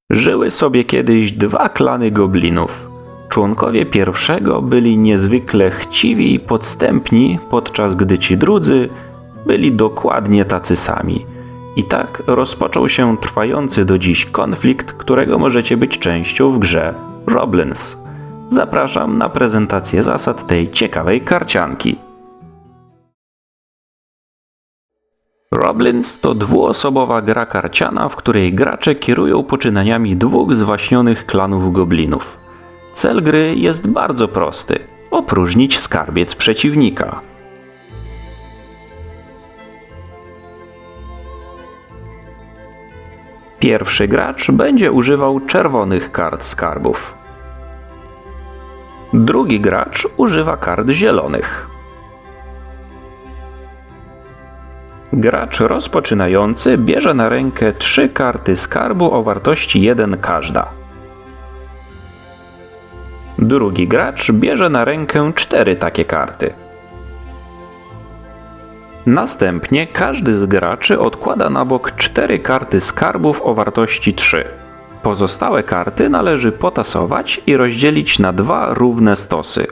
Żyły sobie kiedyś dwa klany goblinów. Członkowie pierwszego byli niezwykle chciwi i podstępni, podczas gdy ci drudzy byli dokładnie tacy sami. I tak rozpoczął się trwający do dziś konflikt, którego możecie być częścią w grze Roblins. Zapraszam na prezentację zasad tej ciekawej karcianki. Roblins to dwuosobowa gra karciana, w której gracze kierują poczynaniami dwóch zwaśnionych klanów goblinów. Cel gry jest bardzo prosty – opróżnić skarbiec przeciwnika. Pierwszy gracz będzie używał czerwonych kart skarbów. Drugi gracz używa kart zielonych. Gracz rozpoczynający bierze na rękę 3 karty skarbu o wartości 1 każda. Drugi gracz bierze na rękę 4 takie karty. Następnie każdy z graczy odkłada na bok 4 karty skarbów o wartości 3. Pozostałe karty należy potasować i rozdzielić na 2 równe stosy.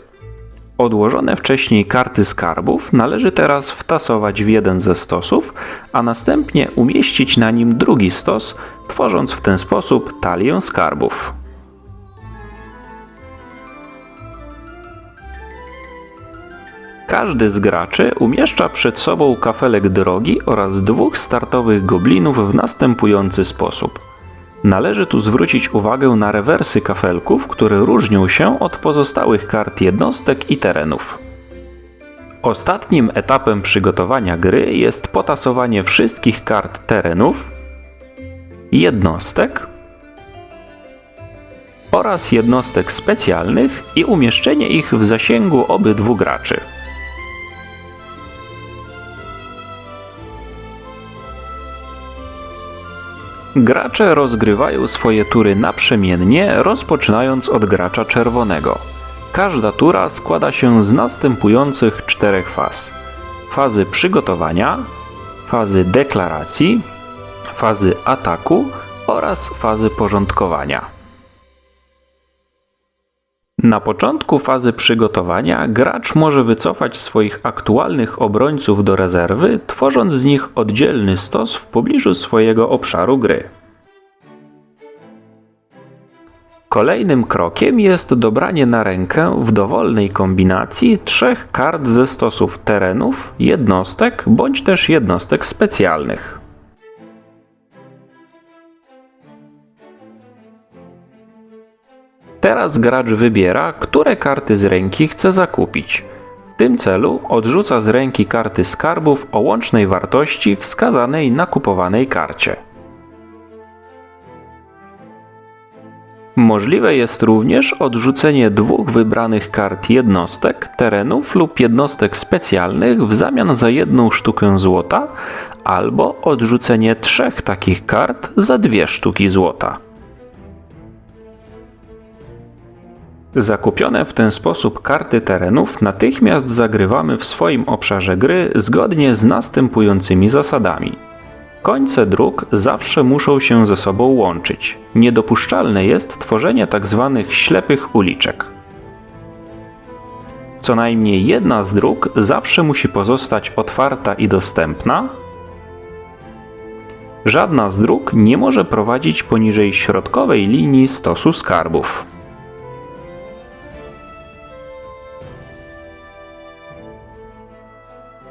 Odłożone wcześniej karty skarbów należy teraz wtasować w jeden ze stosów, a następnie umieścić na nim drugi stos, tworząc w ten sposób talię skarbów. Każdy z graczy umieszcza przed sobą kafelek drogi oraz 2 startowych goblinów w następujący sposób. Należy tu zwrócić uwagę na rewersy kafelków, które różnią się od pozostałych kart jednostek i terenów. Ostatnim etapem przygotowania gry jest potasowanie wszystkich kart terenów, jednostek oraz jednostek specjalnych i umieszczenie ich w zasięgu obydwu graczy. Gracze rozgrywają swoje tury naprzemiennie, rozpoczynając od gracza czerwonego. Każda tura składa się z następujących 4 faz: fazy przygotowania, fazy deklaracji, fazy ataku oraz fazy porządkowania. Na początku fazy przygotowania gracz może wycofać swoich aktualnych obrońców do rezerwy, tworząc z nich oddzielny stos w pobliżu swojego obszaru gry. Kolejnym krokiem jest dobranie na rękę w dowolnej kombinacji 3 kart ze stosów terenów, jednostek bądź też jednostek specjalnych. Teraz gracz wybiera, które karty z ręki chce zakupić. W tym celu odrzuca z ręki karty skarbów o łącznej wartości wskazanej na kupowanej karcie. Możliwe jest również odrzucenie 2 wybranych kart jednostek, terenów lub jednostek specjalnych w zamian za 1 sztukę złota, albo odrzucenie 3 takich kart za 2 sztuki złota. Zakupione w ten sposób karty terenów natychmiast zagrywamy w swoim obszarze gry zgodnie z następującymi zasadami. Końce dróg zawsze muszą się ze sobą łączyć. Niedopuszczalne jest tworzenie tzw. ślepych uliczek. Co najmniej jedna z dróg zawsze musi pozostać otwarta i dostępna. Żadna z dróg nie może prowadzić poniżej środkowej linii stosu skarbów.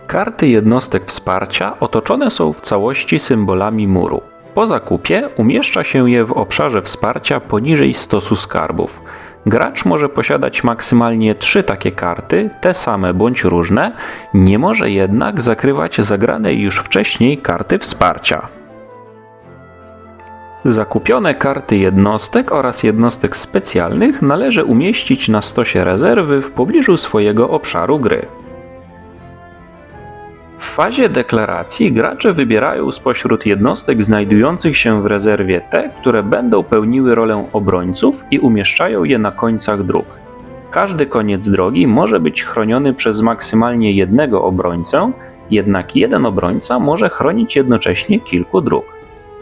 Karty jednostek wsparcia otoczone są w całości symbolami muru. Po zakupie umieszcza się je w obszarze wsparcia poniżej stosu skarbów. Gracz może posiadać maksymalnie 3 takie karty, te same bądź różne, nie może jednak zakrywać zagranej już wcześniej karty wsparcia. Zakupione karty jednostek oraz jednostek specjalnych należy umieścić na stosie rezerwy w pobliżu swojego obszaru gry. W fazie deklaracji gracze wybierają spośród jednostek znajdujących się w rezerwie te, które będą pełniły rolę obrońców i umieszczają je na końcach dróg. Każdy koniec drogi może być chroniony przez maksymalnie jednego obrońcę, jednak jeden obrońca może chronić jednocześnie kilku dróg.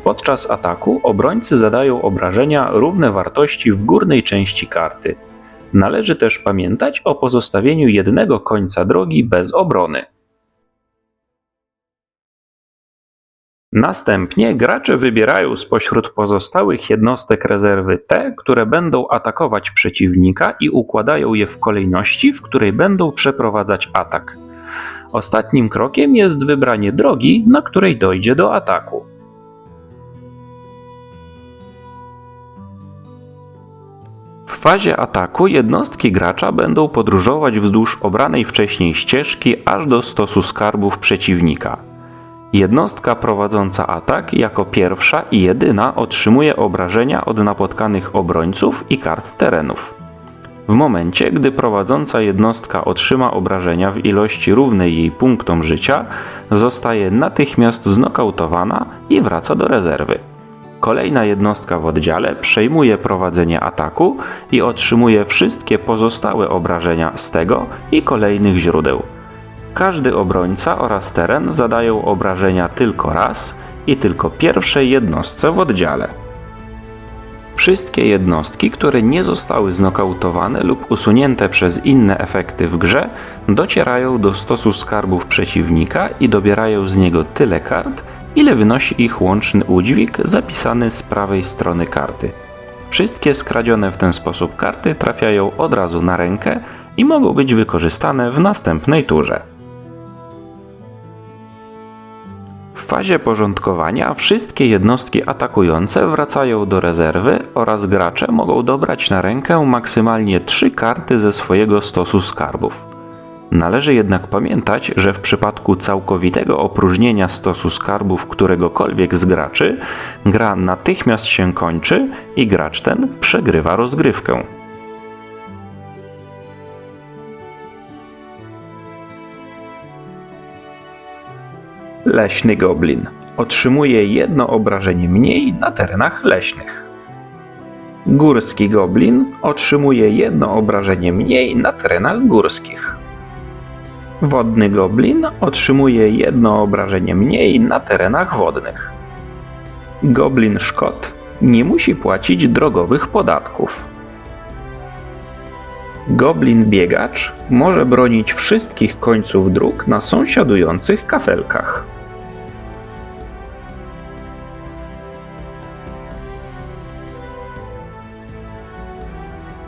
Podczas ataku obrońcy zadają obrażenia równe wartości w górnej części karty. Należy też pamiętać o pozostawieniu jednego końca drogi bez obrony. Następnie gracze wybierają spośród pozostałych jednostek rezerwy te, które będą atakować przeciwnika i układają je w kolejności, w której będą przeprowadzać atak. Ostatnim krokiem jest wybranie drogi, na której dojdzie do ataku. W fazie ataku jednostki gracza będą podróżować wzdłuż obranej wcześniej ścieżki aż do stosu skarbów przeciwnika. Jednostka prowadząca atak jako pierwsza i jedyna otrzymuje obrażenia od napotkanych obrońców i kart terenów. W momencie, gdy prowadząca jednostka otrzyma obrażenia w ilości równej jej punktom życia, zostaje natychmiast znokautowana i wraca do rezerwy. Kolejna jednostka w oddziale przejmuje prowadzenie ataku i otrzymuje wszystkie pozostałe obrażenia z tego i kolejnych źródeł. Każdy obrońca oraz teren zadają obrażenia tylko raz i tylko pierwszej jednostce w oddziale. Wszystkie jednostki, które nie zostały znokautowane lub usunięte przez inne efekty w grze, docierają do stosu skarbów przeciwnika i dobierają z niego tyle kart, ile wynosi ich łączny udźwig zapisany z prawej strony karty. Wszystkie skradzione w ten sposób karty trafiają od razu na rękę i mogą być wykorzystane w następnej turze. W fazie porządkowania wszystkie jednostki atakujące wracają do rezerwy oraz gracze mogą dobrać na rękę maksymalnie 3 karty ze swojego stosu skarbów. Należy jednak pamiętać, że w przypadku całkowitego opróżnienia stosu skarbów któregokolwiek z graczy, gra natychmiast się kończy i gracz ten przegrywa rozgrywkę. Leśny goblin otrzymuje 1 obrażenie mniej na terenach leśnych. Górski goblin otrzymuje 1 obrażenie mniej na terenach górskich. Wodny goblin otrzymuje 1 obrażenie mniej na terenach wodnych. Goblin Szkot nie musi płacić drogowych podatków. Goblin Biegacz może bronić wszystkich końców dróg na sąsiadujących kafelkach.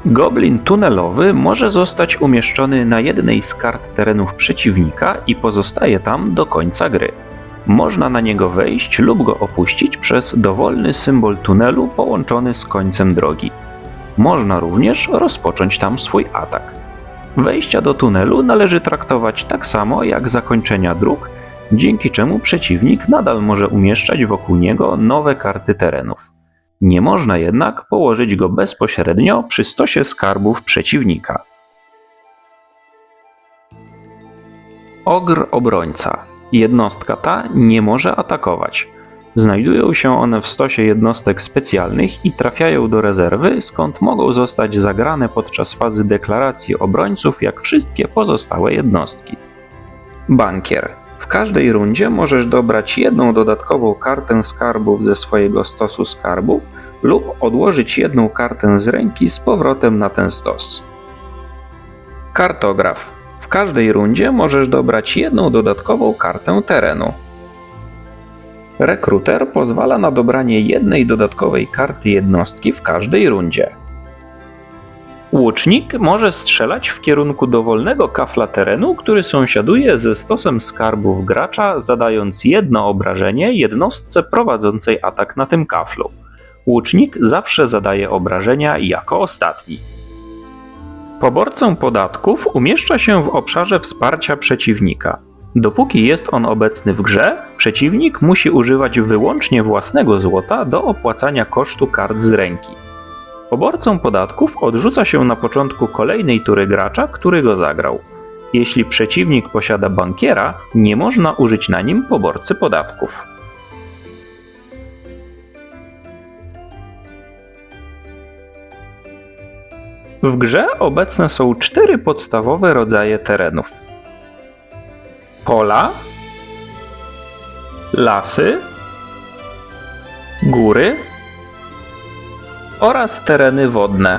Goblin tunelowy może zostać umieszczony na jednej z kart terenów przeciwnika i pozostaje tam do końca gry. Można na niego wejść lub go opuścić przez dowolny symbol tunelu połączony z końcem drogi. Można również rozpocząć tam swój atak. Wejścia do tunelu należy traktować tak samo jak zakończenia dróg, dzięki czemu przeciwnik nadal może umieszczać wokół niego nowe karty terenów. Nie można jednak położyć go bezpośrednio przy stosie skarbów przeciwnika. Ogr Obrońca. Jednostka ta nie może atakować. Znajdują się one w stosie jednostek specjalnych i trafiają do rezerwy, skąd mogą zostać zagrane podczas fazy deklaracji obrońców jak wszystkie pozostałe jednostki. Bankier. W każdej rundzie możesz dobrać 1 dodatkową kartę skarbów ze swojego stosu skarbów lub odłożyć 1 kartę z ręki z powrotem na ten stos. Kartograf. W każdej rundzie możesz dobrać 1 dodatkową kartę terenu. Rekruter pozwala na dobranie 1 dodatkowej karty jednostki w każdej rundzie. Łucznik może strzelać w kierunku dowolnego kafla terenu, który sąsiaduje ze stosem skarbów gracza, zadając 1 obrażenie jednostce prowadzącej atak na tym kaflu. Łucznik zawsze zadaje obrażenia jako ostatni. Poborcę podatków umieszcza się w obszarze wsparcia przeciwnika. Dopóki jest on obecny w grze, przeciwnik musi używać wyłącznie własnego złota do opłacania kosztu kart z ręki. Poborcą podatków odrzuca się na początku kolejnej tury gracza, który go zagrał. Jeśli przeciwnik posiada bankiera, nie można użyć na nim poborcy podatków. W grze obecne są 4 podstawowe rodzaje terenów: pola, lasy, góry oraz tereny wodne.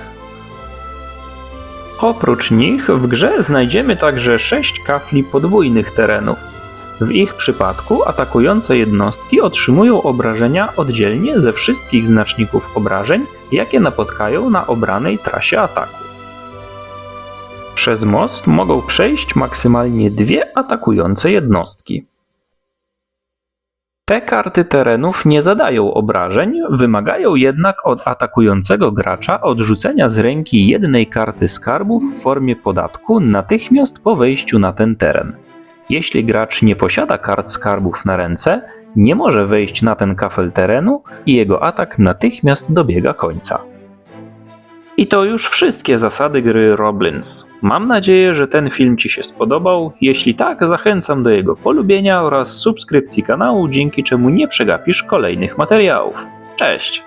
Oprócz nich w grze znajdziemy także 6 kafli podwójnych terenów. W ich przypadku atakujące jednostki otrzymują obrażenia oddzielnie ze wszystkich znaczników obrażeń, jakie napotkają na obranej trasie ataku. Przez most mogą przejść maksymalnie 2 atakujące jednostki. Te karty terenów nie zadają obrażeń, wymagają jednak od atakującego gracza odrzucenia z ręki jednej karty skarbów w formie podatku natychmiast po wejściu na ten teren. Jeśli gracz nie posiada kart skarbów na ręce, nie może wejść na ten kafel terenu i jego atak natychmiast dobiega końca. I to już wszystkie zasady gry Roblins. Mam nadzieję, że ten film Ci się spodobał. Jeśli tak, zachęcam do jego polubienia oraz subskrypcji kanału, dzięki czemu nie przegapisz kolejnych materiałów. Cześć!